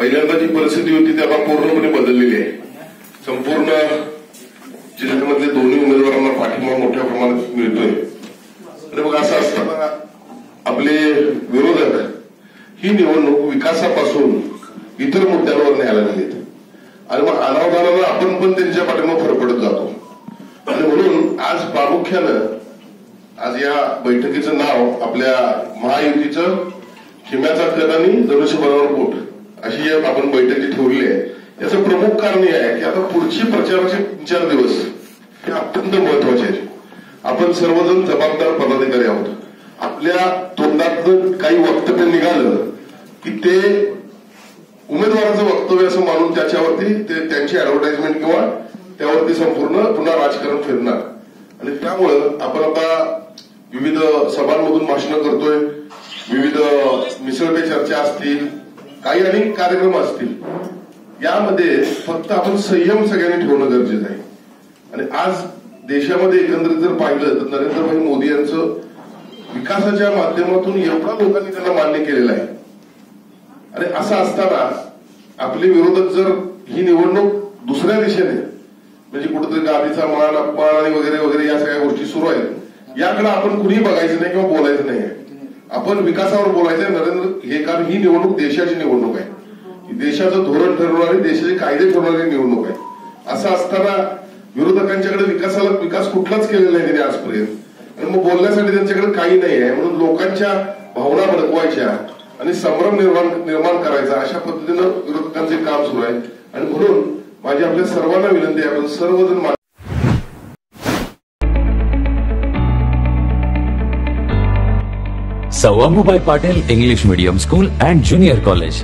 पहिल्यांदा जी परिस्थिती होती ती आता पूर्णपणे बदललेली आहे. संपूर्ण जिल्ह्यामधले दोन्ही उमेदवारांना पाठिंबा मोठ्या प्रमाणात मिळतोय. आणि मग असं असताना आपले विरोधक ही निवडणूक विकासापासून इतर मुद्द्यांवर न्यायला लागलीत आणि मग अनावधानानं आपण पण त्यांच्या पाठीमागे फरफडत जातो. आणि म्हणून आज प्रामुख्यानं आज या बैठकीचं नाव आपल्या महायुतीचं खिम्याचा कण आणि धनुष्यबाणावर पोट अशी आपण बैठकी ठेवली आहे. याचं प्रमुख कारण हे आहे की आता पुढची प्रचाराचे 4 दिवस हे अत्यंत महत्वाचे आहेत. आपण सर्वजण जबाबदार पदाधिकारी आहोत. आपल्या तोंडातून काही वक्तव्य निघालं की ते उमेदवाराचं वक्तव्य असं मानून त्याच्यावरती त्यांची ऍडव्हर्टाइजमेंट किंवा त्यावरती संपूर्ण पुन्हा राजकारण फिरणार. आणि त्यामुळं आपण आता विविध सभांमधून भाषणं करतोय, विविध मिसळ पे चर्चा असतील, काही अनेक कार्यक्रम असतील. यामध्ये फक्त आपण संयम सगळ्यांनी ठेवणं गरजेचं आहे. आणि आज देशामध्ये एकंदरीत जर पाहिलं तर नरेंद्रभाई मोदी यांचं विकासाच्या माध्यमातून एवढा लोकांनी त्यांना मान्य केलेलं आहे. आणि असं असताना आपले विरोधक जर ही निवडणूक दुसऱ्या दिशेने म्हणजे कुठेतरी गादीचा मान अपमान आणि वगैरे वगैरे या सगळ्या गोष्टी सुरू आहेत, याकडे आपण कुणीही बघायचं नाही किंवा बोलायचं नाही. आपण विकासावर बोलायचंय नरेंद्र हे, कारण ही निवडणूक देशाची निवडणूक आहे. देशाचं धोरण ठरवणारी, देशाचे कायदे ठरवणारी निवडणूक आहे. असं असताना विरोधकांच्याकडे विकास कुठलाच केलेला नाही त्यांनी आजपर्यंत. आणि मग बोलण्यासाठी त्यांच्याकडे काही नाही आहे. म्हणून लोकांच्या भावना भडकवायच्या आणि संभ्रम निर्माण करायचा अशा पद्धतीनं विरोधकांचे काम सुरू आहे. आणि म्हणून माझी आपल्या सर्वांना विनंती आहे, आपण सर्वजण सौ अंबुबाई Patil English Medium School and Junior College.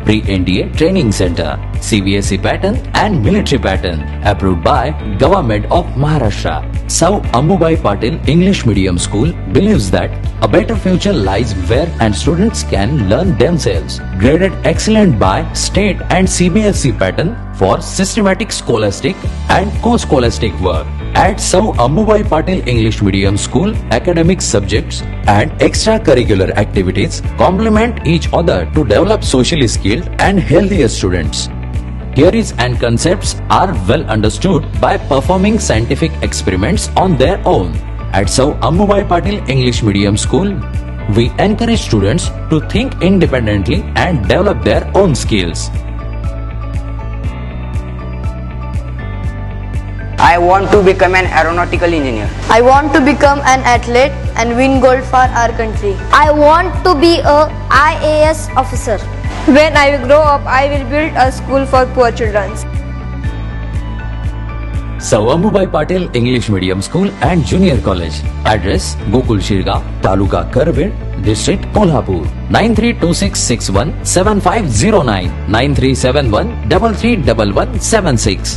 Pre-NDA Training Center, CBSE pattern and military pattern, approved by Government of Maharashtra. Sou Ambubai Patil English Medium School believes that a better future lies where and students can learn themselves. Graded excellent by state and CBSE pattern for systematic scholastic and co-scholastic work. At Sou Ambubai Patil English Medium School, academic subjects and extracurricular activities complement each other to develop socially skilled and healthier students. Theories and concepts are well understood by performing scientific experiments on their own. At Sou Ambubai Patil English Medium School, we encourage students to think independently and develop their own skills. I want to become an aeronautical engineer. I want to become an athlete and win gold for our country. I want to be a IAS officer. When I grow up, I will build a school for poor children. Sou Ambubai Patil English Medium School and Junior College. Address: Gokul Shirgaon, Taluka Karved, District Kolhapur. 9326617509, 9371331176.